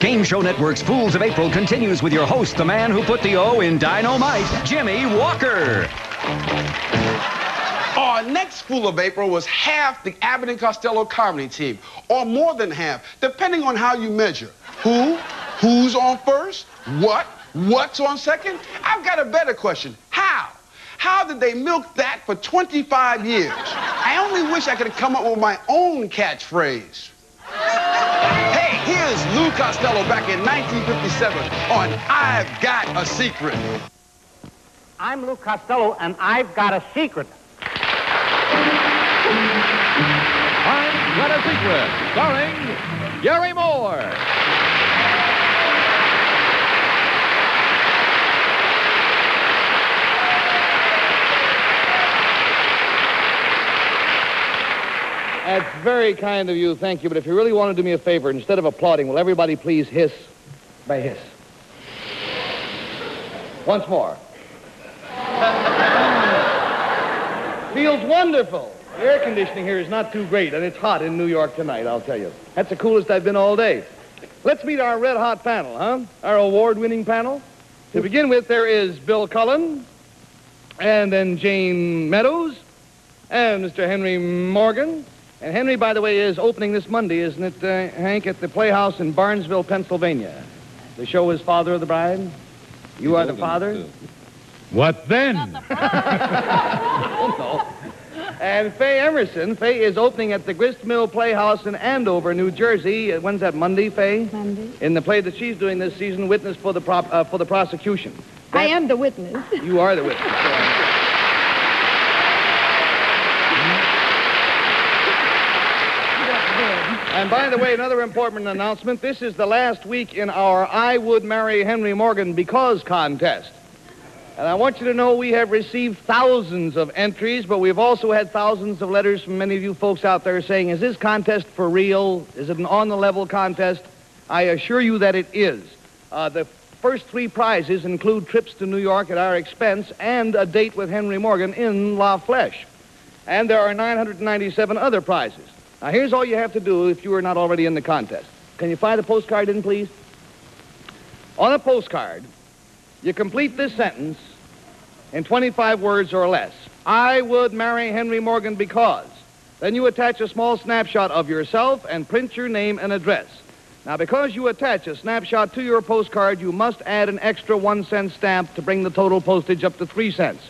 Game Show Network's Fools of April continues with your host, the man who put the O in dynamite, Jimmie Walker. Our next Fool of April was half the Abbott and Costello comedy team, or more than half, depending on how you measure. Who's on first? What's on second? I've got a better question. How? How did they milk that for 25 years? I only wish I could have come up with my own catchphrase. Hey, here's Lou Costello back in 1957 on I've Got a Secret. I'm Lou Costello, and I've got a secret. I've Got a Secret, starring Garry Moore. That's very kind of you, thank you. But if you really want to do me a favor, instead of applauding, will everybody please hiss by hiss? Once more. Feels wonderful. The air conditioning here is not too great, and it's hot in New York tonight, I'll tell you. That's the coolest I've been all day. Let's meet our red-hot panel, huh? Our award-winning panel. To begin with, there is Bill Cullen, and then Jayne Meadows, and Mr. Henry Morgan. And Henry, by the way, is opening this Monday, isn't it, Hank, at the Playhouse in Barnesville, Pennsylvania. The show is Father of the Bride. You are the father. What then? No. And Faye Emerson. Faye is opening at the Grist Mill Playhouse in Andover, New Jersey. When's that, Monday, Faye? Monday. In the play that she's doing this season, Witness for the Prosecution. I am the witness. You are the witness. And by the way, another important announcement. This is the last week in our I Would Marry Henry Morgan Because contest. And I want you to know we have received thousands of entries, but we've also had thousands of letters from many of you folks out there saying, is this contest for real? Is it an on-the-level contest? I assure you that it is. The first three prizes include trips to New York at our expense and a date with Henry Morgan in La Fleche. And there are 997 other prizes. Now, here's all you have to do if you are not already in the contest. Can you fly the postcard in, please? On a postcard, you complete this sentence in 25 words or less. I would marry Henry Morgan because. Then you attach a small snapshot of yourself and print your name and address. Now, because you attach a snapshot to your postcard, you must add an extra 1-cent stamp to bring the total postage up to 3 cents.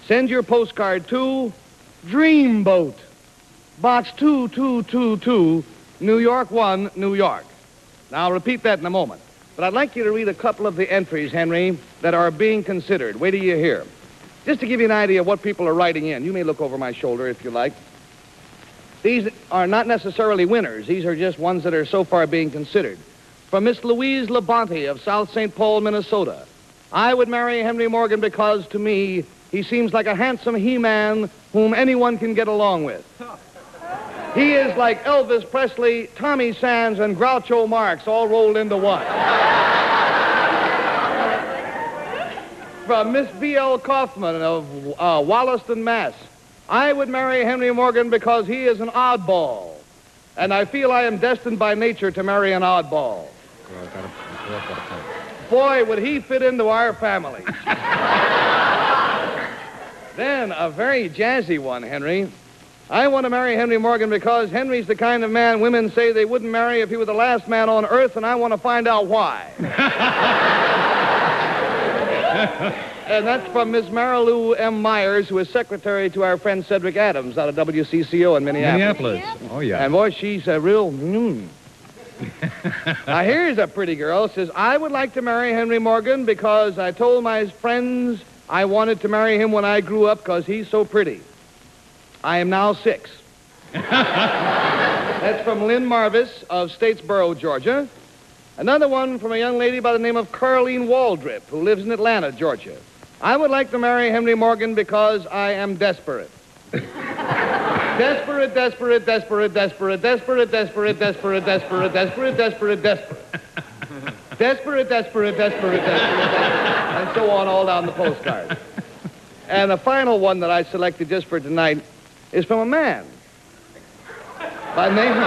Send your postcard to Dreamboat, Box 2222, New York 1, New York. Now, I'll repeat that in a moment. But I'd like you to read a couple of the entries, Henry, that are being considered. Wait till you hear. Just to give you an idea of what people are writing in. You may look over my shoulder if you like. These are not necessarily winners. These are just ones that are so far being considered. From Miss Louise Labonte of South St. Paul, Minnesota. I would marry Henry Morgan because, to me, he seems like a handsome he-man whom anyone can get along with. He is like Elvis Presley, Tommy Sands, and Groucho Marx all rolled into one. From Miss B.L. Kaufman of Wollaston, Mass. I would marry Henry Morgan because he is an oddball. And I feel I am destined by nature to marry an oddball. Boy, would he fit into our family. Then a very jazzy one, Henry. I want to marry Henry Morgan because Henry's the kind of man women say they wouldn't marry if he were the last man on earth, and I want to find out why. And that's from Miss Marilou M. Myers, who is secretary to our friend Cedric Adams out of WCCO in Minneapolis. Oh, yeah. And boy, she's a real... Now, here's a pretty girl. Says, I would like to marry Henry Morgan because I told my friends I wanted to marry him when I grew up because he's so pretty. I am now 6. That's from Lynn Marvis of Statesboro, Georgia. Another one from a young lady by the name of Carlene Waldrip, who lives in Atlanta, Georgia. I would like to marry Henry Morgan because I am desperate. Desperate, desperate, desperate, desperate, desperate, desperate, desperate, desperate, desperate, desperate, desperate. Desperate, desperate, desperate, desperate, and so on all down the postcard. And the final one that I selected just for tonight is from a man by the name of...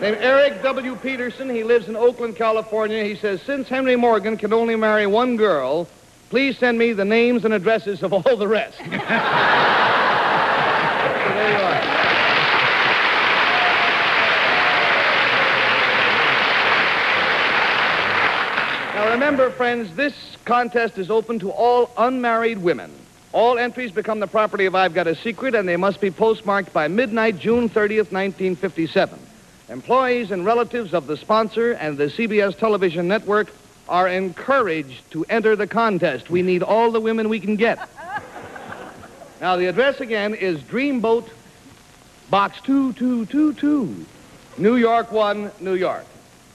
named Eric W. Peterson. He lives in Oakland, California. He says, since Henry Morgan can only marry one girl, please send me the names and addresses of all the rest. So there you are. Now remember, friends, this contest is open to all unmarried women. All entries become the property of I've Got a Secret, and they must be postmarked by midnight, June 30th, 1957. Employees and relatives of the sponsor and the CBS television network are encouraged to enter the contest. We need all the women we can get. Now, the address again is Dreamboat, Box 2222, New York 1, New York.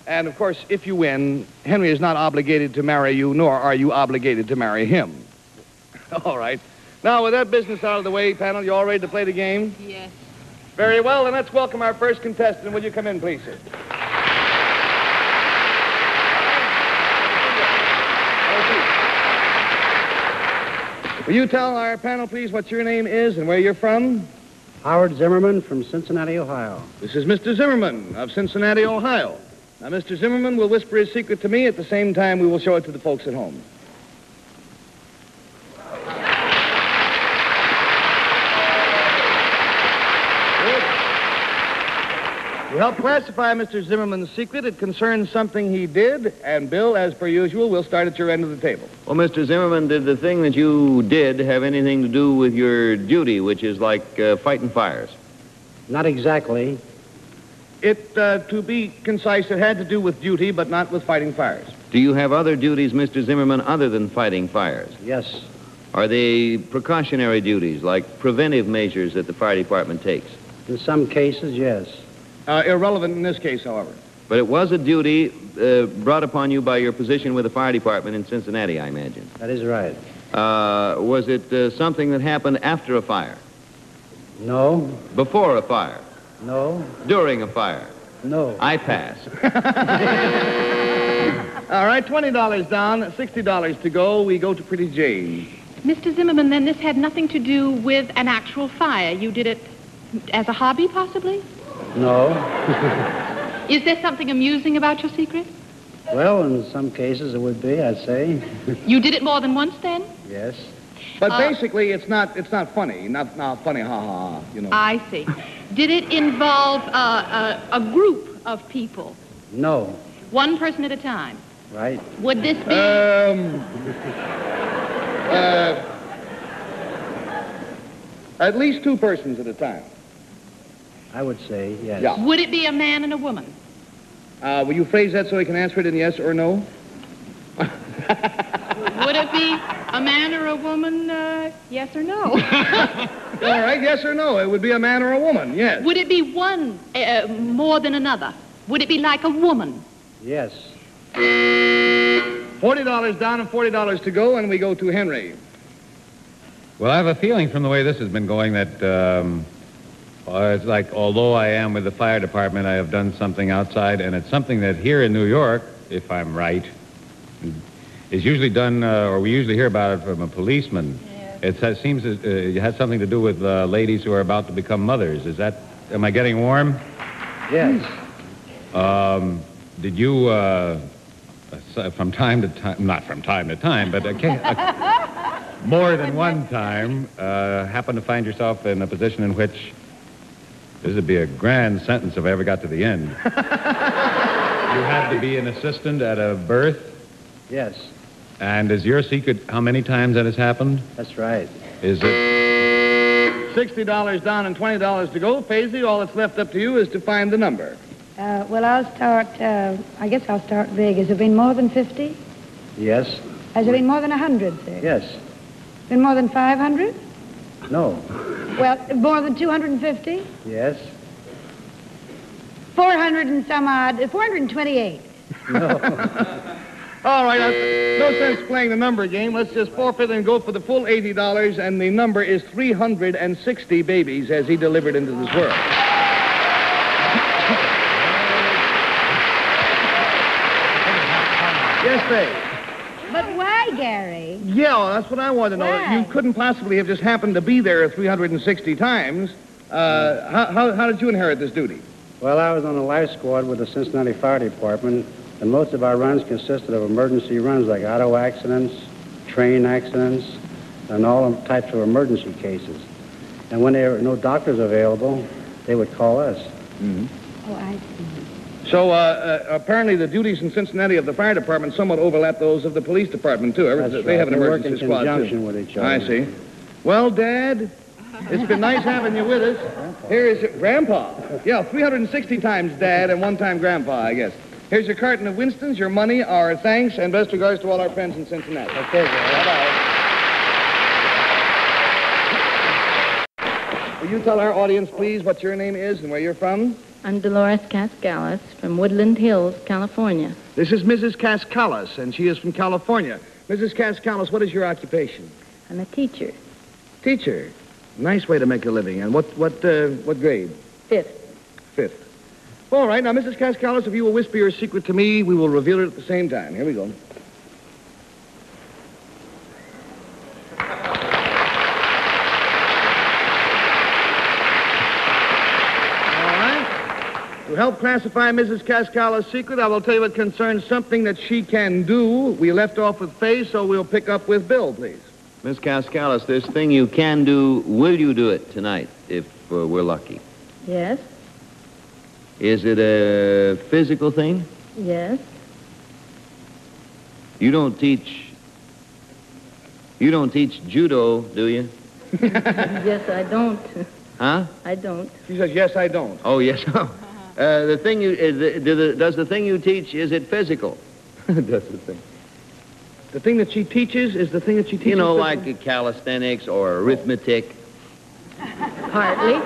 And, of course, if you win, Henry is not obligated to marry you, nor are you obligated to marry him. All right. Now, with that business out of the way, panel, you all ready to play the game? Yes. Very well, then let's welcome our first contestant. Will you come in, please, sir? Will you tell our panel, please, what your name is and where you're from? Howard Zimmerman from Cincinnati, Ohio. This is Mr. Zimmerman of Cincinnati, Ohio. Now, Mr. Zimmerman will whisper his secret to me. At the same time, we will show it to the folks at home. To help classify Mr. Zimmerman's secret, it concerns something he did, and Bill, as per usual, will start at your end of the table. Well, Mr. Zimmerman, did the thing that you did have anything to do with your duty, which is like fighting fires? Not exactly. To be concise, it had to do with duty, but not with fighting fires. Do you have other duties, Mr. Zimmerman, other than fighting fires? Yes. Are they precautionary duties, like preventive measures that the fire department takes? In some cases, yes. Irrelevant in this case, however. But it was a duty brought upon you by your position with the fire department in Cincinnati, I imagine. That is right. Was it something that happened after a fire? No. Before a fire? No. During a fire? No. I pass. All right, $20 down, $60 to go. We go to Pretty Jayne. Mr. Zimmerman, then this had nothing to do with an actual fire. You did it as a hobby, possibly? No. Is there something amusing about your secret? Well, in some cases it would be, I'd say. You did it more than once, then? Yes. But basically, it's not funny. Not funny, ha-ha, you know. I see. Did it involve a group of people? No. One person at a time? Right. Would this be... At least two persons at a time. I would say, yes. Yeah. Would it be a man and a woman? Will you phrase that so I can answer it in yes or no? Would it be a man or a woman, yes or no? All right, yes or no. It would be a man or a woman, yes. Would it be one more than another? Would it be like a woman? Yes. $40 down and $40 to go, and we go to Henry. Well, I have a feeling from the way this has been going that it's like, although I am with the fire department, I have done something outside, and it's something that here in New York, if I'm right, is usually done, or we usually hear about it from a policeman. Yes. It seems it has something to do with ladies who are about to become mothers. Am I getting warm? Yes. Did you, from time to time, not from time to time, but more than one time, happen to find yourself in a position in which this would be a grand sentence if I ever got to the end. You had to be an assistant at a birth? Yes. And is your secret how many times that has happened? That's right. Is it... $60 down and $20 to go. Faye, all that's left up to you is to find the number. Well, I'll start, I guess I'll start big. Has it been more than 50? Yes. Has it been more than 100, sir? Yes. Been more than 500? No. Well, more than 250? Yes. 400 and some odd, 428. No. All right, no sense playing the number game. Let's just forfeit and go for the full $80, and the number is 360 babies as he delivered into this world. Yes, Faye. But why, Garry? Yeah, well, that's what I want to know. Why? You couldn't possibly have just happened to be there 360 times. How did you inherit this duty? Well, I was on the life squad with the Cincinnati Fire Department, and most of our runs consisted of emergency runs like auto accidents, train accidents, and all types of emergency cases. And when there were no doctors available, they would call us. Mm-hmm. Oh, I see. So, apparently the duties in Cincinnati of the fire department somewhat overlap those of the police department, too. That's They have an right. They work emergency in squad, too. conjunction with each other. I see. Well, Dad, it's been nice having you with us. Here is your... Grandpa. Yeah, 360 times Dad and 1 time Grandpa, I guess. Here's your carton of Winston's, your money, our thanks, and best regards to all our friends in Cincinnati. Okay, Bye-bye. Will you tell our audience, please, what your name is and where you're from? I'm Dolores Cascalis from Woodland Hills, California. This is Mrs. Cascalis, and she is from California. Mrs. Cascalis, what is your occupation? I'm a teacher. Teacher. Nice way to make a living. And what grade? 5th. 5th. All right. Now, Mrs. Cascalis, if you will whisper your secret to me, we will reveal it at the same time. Here we go. To help classify Mrs. Cascalis' secret, I will tell you it concerns something that she can do. We left off with Faye, so we'll pick up with Bill, please. Miss Cascalis, this thing you can do, will you do it tonight if we're lucky? Yes. Is it a physical thing? Yes. You don't teach judo, do you? Yes, I don't. Huh? I don't. She says, yes, I don't. Oh, yes. The thing you, does the thing you teach, is it physical? Does the thing. The thing that she teaches is the thing that she teaches. You know, physical? like calisthenics or arithmetic. Partly.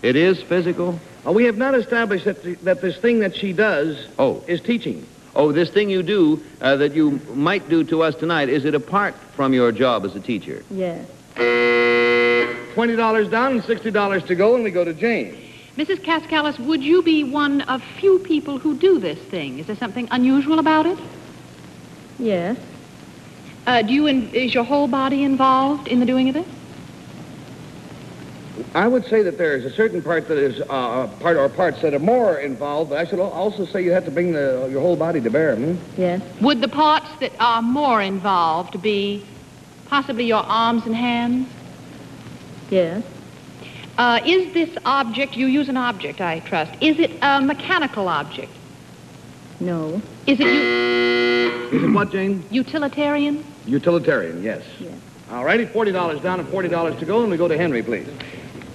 It is physical? We have not established that this thing that she does is teaching. Oh, this thing you do that you might do to us tonight, is it apart from your job as a teacher? Yes. $20 down and $60 to go, and we go to Jayne. Mrs. Cascalis, would you be one of few people who do this thing? Is there something unusual about it? Yes. Is your whole body involved in the doing of it? I would say that there is a certain part that is parts that are more involved, but I should also say you have to bring your whole body to bear. Yes. Would the parts that are more involved be possibly your arms and hands? Yes. Is this object, you use an object, I trust, is it a mechanical object? No. Is it Is it what, Jayne? utilitarian? Utilitarian, yes. Yes. All righty, $40 down and $40 to go, and we go to Henry, please.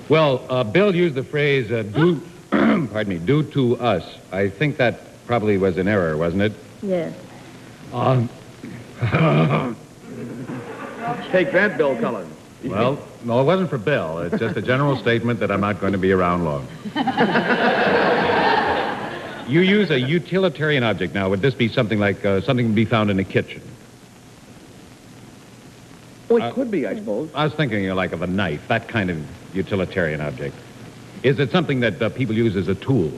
Well, Bill used the phrase, do, pardon me, do to us. I think that probably was an error, wasn't it? Yes. Take that, Bill Cullen. Well, no, it wasn't for Bill. It's just a general statement that I'm not going to be around long. You use a utilitarian object. Now, would this be something like something to be found in a kitchen? Oh, it could be, I suppose. I was thinking like of a knife, that kind of utilitarian object. Is it something that people use as a tool?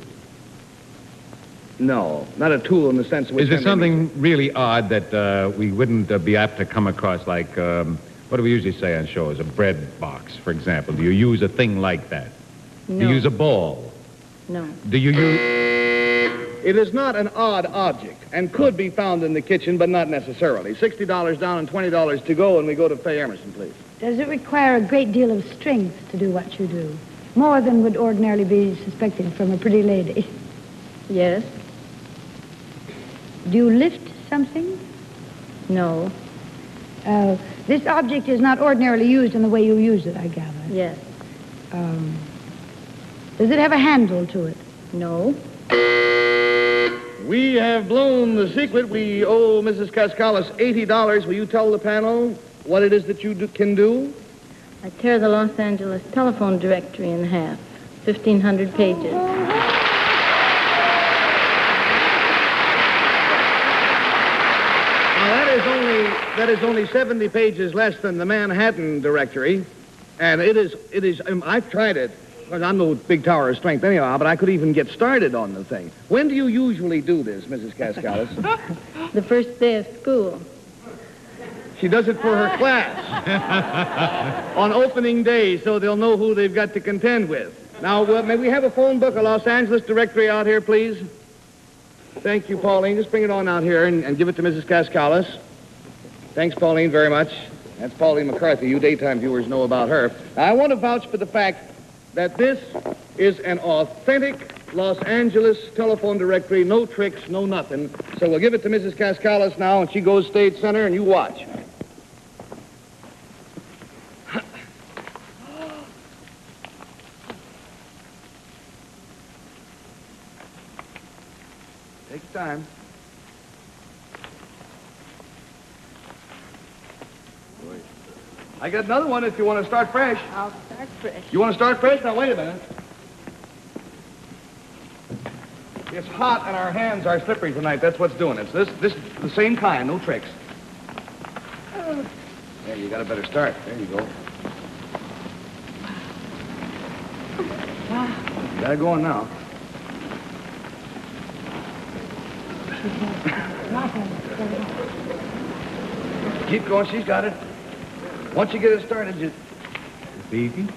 No, not a tool in the sense of which... Is it something really odd that we wouldn't be apt to come across, like, what do we usually say on shows? A bread box, for example. Do you use a thing like that? No. Do you use a ball? No. Do you use... It is not an odd object and could be found in the kitchen, but not necessarily. $60 down and $20 to go, and we go to Faye Emerson, please. Does it require a great deal of strength to do what you do? More than would ordinarily be suspected from a pretty lady. Yes. Do you lift something? No. This object is not ordinarily used in the way you use it, I gather. Yes. Does it have a handle to it? No. We have blown the secret. We owe Mrs. Cascalis $80. Will you tell the panel what it is that you can do? I tear the Los Angeles telephone directory in half. 1,500 pages. That is only 70 pages less than the Manhattan directory, and it is. I've tried it, because I'm no big tower of strength anyhow, but I could even get started on the thing. When do you usually do this, Mrs. Cascalis? The first day of school. She does it for her class. On opening day, so they'll know who they've got to contend with. Now, may we have a phone book, a Los Angeles directory out here, please? Thank you, Pauline. Just bring it on out here and give it to Mrs. Cascalis. Thanks, Pauline, very much. That's Pauline McCarthy. You daytime viewers know about her. Now, I want to vouch for the fact that this is an authentic Los Angeles telephone directory, no tricks, no nothing. So we'll give it to Mrs. Cascalis now, and she goes stage center, and you watch. Take your time. I got another one if you want to start fresh. I'll start fresh. You want to start fresh? Now, wait a minute. It's hot and our hands are slippery tonight. That's what's doing it. This the same kind, no tricks. There, you got a better start. There you go. Got it going now. Keep going. She's got it. Once you get it started, just... It's easy.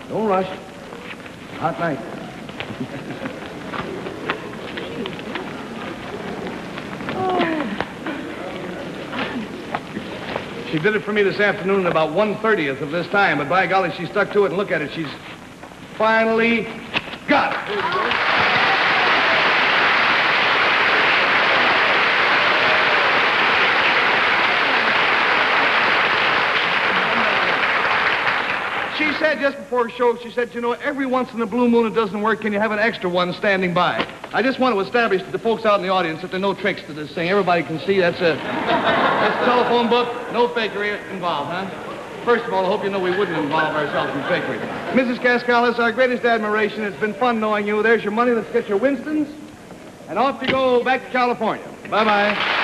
Don't rush. Hot night. She did it for me this afternoon at about 1/30th of this time, but by golly, she stuck to it, and look at it. She's finally got it. There you go. She said just before show, she said, you know, every once in a blue moon it doesn't work. Can you have an extra one standing by? I just want to establish to the folks out in the audience that there are no tricks to this thing. Everybody can see that's a telephone book, no fakery involved, huh? First of all, I hope you know we wouldn't involve ourselves in fakery. Mrs. Cascalis, our greatest admiration. It's been fun knowing you. There's your money. Let's get your Winstons. And off you go back to California. Bye-bye.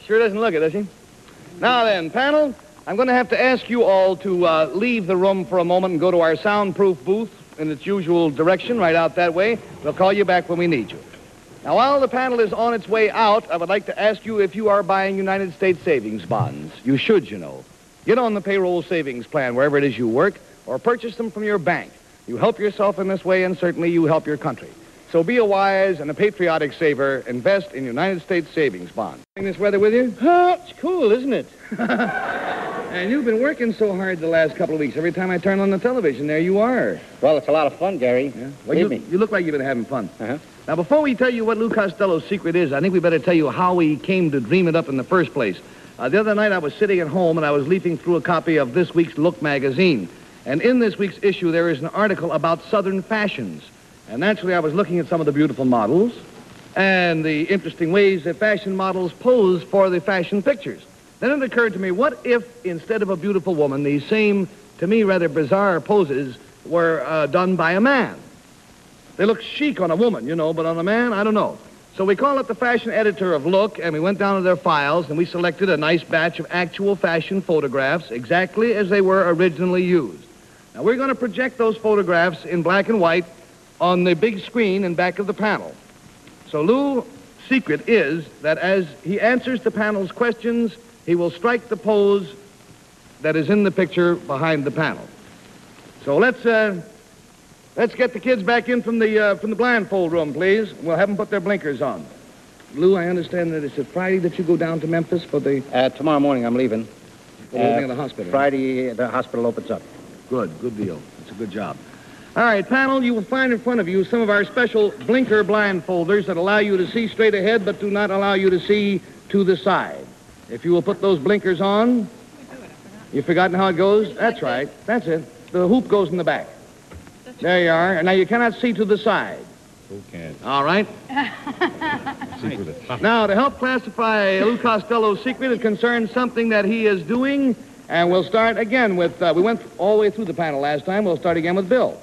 Sure doesn't look it, does he? Now then, panel, I'm going to have to ask you all to leave the room for a moment and go to our soundproof booth in its usual direction, right out that way. We'll call you back when we need you. Now, while the panel is on its way out, I would like to ask you if you are buying United States savings bonds. You should, you know. Get on the payroll savings plan wherever it is you work, or purchase them from your bank. You help yourself in this way, and certainly you help your country. So be a wise and a patriotic saver. Invest in United States savings bonds. Bring this weather with you? Oh, it's cool, isn't it? And you've been working so hard the last couple of weeks. Every time I turn on the television, there you are. Well, it's a lot of fun, Gary. Yeah? Well, you look like you've been having fun. Uh-huh. Now, before we tell you what Lou Costello's secret is, I think we better tell you how he came to dream it up in the first place. The other night, I was sitting at home, and I was leafing through a copy of this week's Look magazine. And in this week's issue, there is an article about Southern fashions. And naturally, I was looking at some of the beautiful models and the interesting ways that fashion models pose for the fashion pictures. Then it occurred to me, what if, instead of a beautiful woman, these same, to me, rather bizarre poses were done by a man? They look chic on a woman, you know, but on a man, I don't know. So we called up the fashion editor of Look, and we went down to their files, and we selected a nice batch of actual fashion photographs, exactly as they were originally used. Now, we're going to project those photographs in black and white on the big screen in back of the panel. So Lou's secret is that as he answers the panel's questions, he will strike the pose that is in the picture behind the panel. So let's get the kids back in from the blindfold room, please. We'll have them put their blinkers on. Lou, I understand that it's a Friday that you go down to Memphis for the... Tomorrow morning I'm leaving. For the opening of the hospital. Friday, the hospital opens up. Good deal. It's a good job. All right, panel, you will find in front of you some of our special blinker blindfolders that allow you to see straight ahead but do not allow you to see to the side. If you will put those blinkers on... You've forgotten how it goes? That's right. That's it. The hoop goes in the back. There you are. And now you cannot see to the side. Who can? All right. Now, to help classify Lou Costello's secret, it concerns something that he is doing. And we'll start again with... we went all the way through the panel last time. We'll start again with Bill.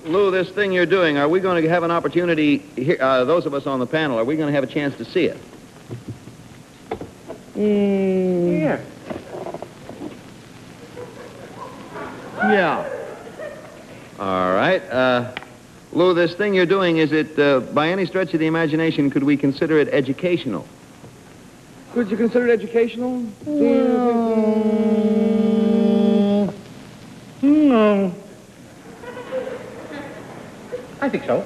Lou, this thing you're doing, are we going to have an opportunity, here, those of us on the panel, are we going to have a chance to see it? Yeah. Yeah. All right. Lou, this thing you're doing, is it, by any stretch of the imagination, could we consider it educational? Could you consider it educational? No. I think so.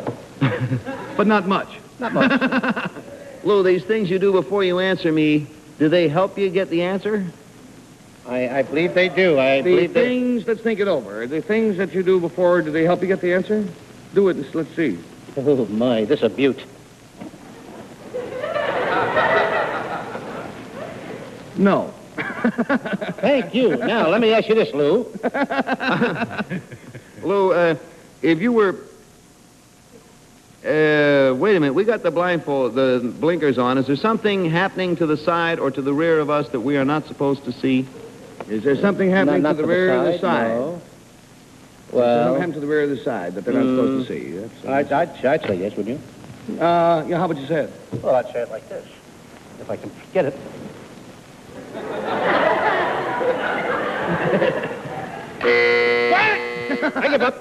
But not much. Not much. Lou, these things you do before you answer me, do they help you get the answer? I believe they do. Let's think it over. The things that you do before, do they help you get the answer? Do it and let's see. Oh, my, this is a beaut. No. Thank you. Now, let me ask you this, Lou. Lou, if you were... wait a minute. We got the blinkers on. Is there something happening to the side or to the rear of us that we are not supposed to see? Is there something happening to the rear or the side? No. Well... Something happening to the rear or the side that they're not supposed to see? I'd say yes, would you? Yeah, how would you say it? Well, I'd say it like this. If I can get it. I give up.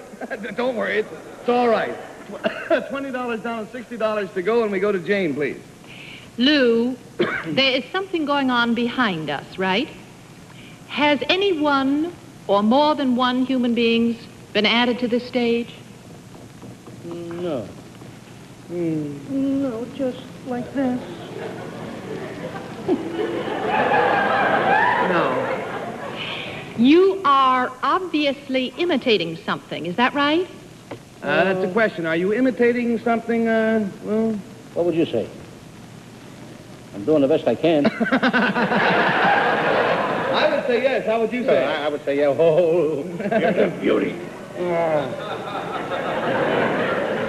Don't worry. It's all right. $20 down and $60 to go, and we go to Jayne, please. Lou, there is something going on behind us, right? Has any one or more than one human beings been added to this stage? No. No, just like this. No. You are obviously imitating something, is that right? That's the question. Are you imitating something, well... What would you say? I'm doing the best I can. I would say yes. How would you say? I would say, yeah, oh, you're a beauty.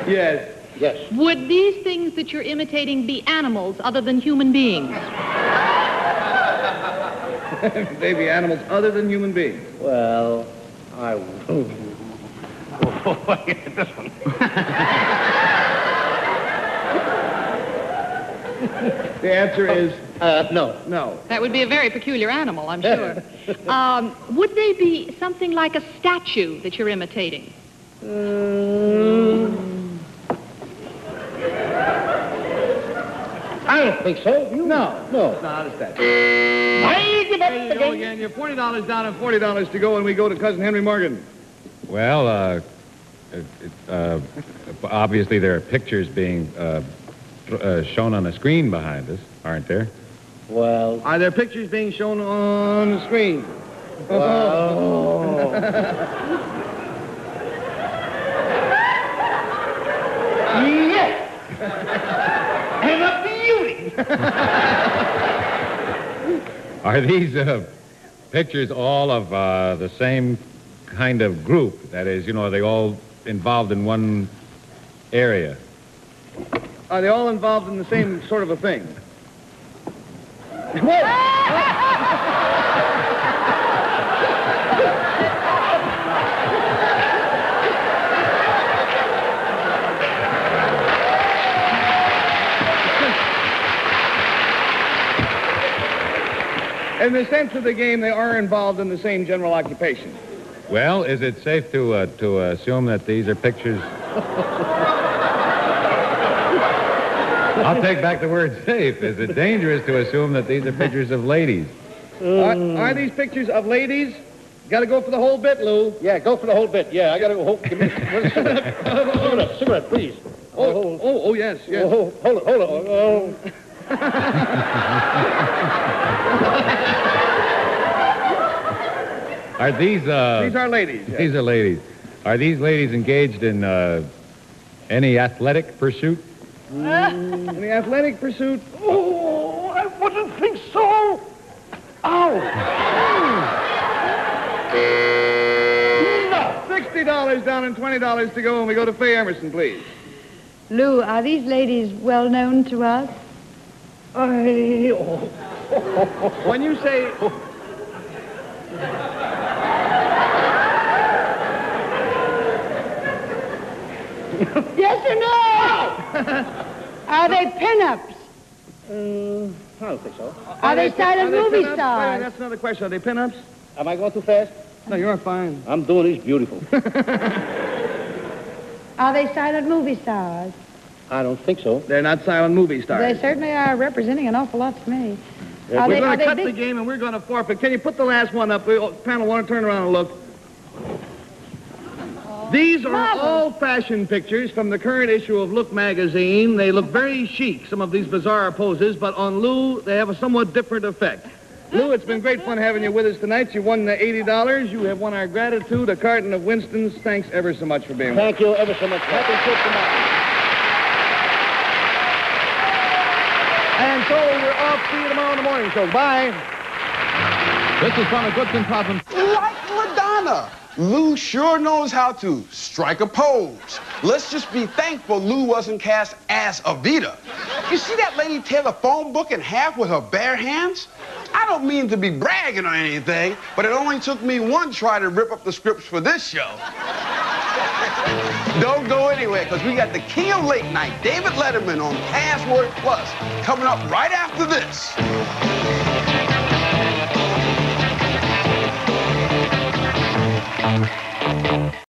Yes. Yes. Would these things that you're imitating be animals other than human beings? They be animals other than human beings. Well, I... Oh, I get this one. The answer is... no. No. That would be a very peculiar animal, I'm sure. Would they be something like a statue that you're imitating? I don't think so. No. No. It's not a statue. There you go again. You're $40 down and $40 to go, and we go to Cousin Henry Morgan. Well, obviously there are pictures being shown on the screen behind us, aren't there? Well... Are there pictures being shown on the screen? Well... Yes! And a beauty! Are these pictures all of the same kind of group? That is, are they all involved in one area? Are they all involved in the same sort of a thing? In the sense of the game, they are involved in the same general occupation. Well, is it safe to assume that these are pictures... I'll take back the word safe. Is it dangerous to assume that these are pictures of ladies? Are these pictures of ladies? Got to go for the whole bit, Lou. Yeah, go for the whole bit. Yeah, I got to go. Give me a cigarette. Cigarette, please. Oh, yes. Oh, hold it. Oh. Are these... These are ladies. Yes. These are ladies. Are these ladies engaged in any athletic pursuit? Any athletic pursuit? Oh, I wouldn't think so. Ow. No. $60 down and $20 to go, and we go to Faye Emerson, please. Lou, are these ladies well known to us? When you say... Yes or no? Are they pinups? I don't think so. Are they silent movie pinups? stars? That's another question. Are they pinups? Am I going too fast? No, you're fine. I'm doing these beautiful. Are they silent movie stars? I don't think so. They're not silent movie stars. They certainly are representing an awful lot to me. We're going to cut the game and we're going to forfeit. Can you put the last one up? Panel one, turn around and look. These are all fashion pictures from the current issue of Look magazine. They look very chic, some of these bizarre poses, but on Lou, they have a somewhat different effect. Lou, it's been great fun having you with us tonight. You won the $80. You have won our gratitude, a carton of Winston's. Thanks ever so much for being with us. Thank you ever so much. Happy trip tomorrow. And so we're off. See you tomorrow in the morning show. Bye. This is from a Goodson Province. Like Madonna, Lou sure knows how to strike a pose. Let's just be thankful Lou wasn't cast as Evita. You see that lady tear the phone book in half with her bare hands? I don't mean to be bragging or anything, but it only took me one try to rip up the scripts for this show. Don't go anywhere, because we got the king of late night, David Letterman, on Password Plus, coming up right after this.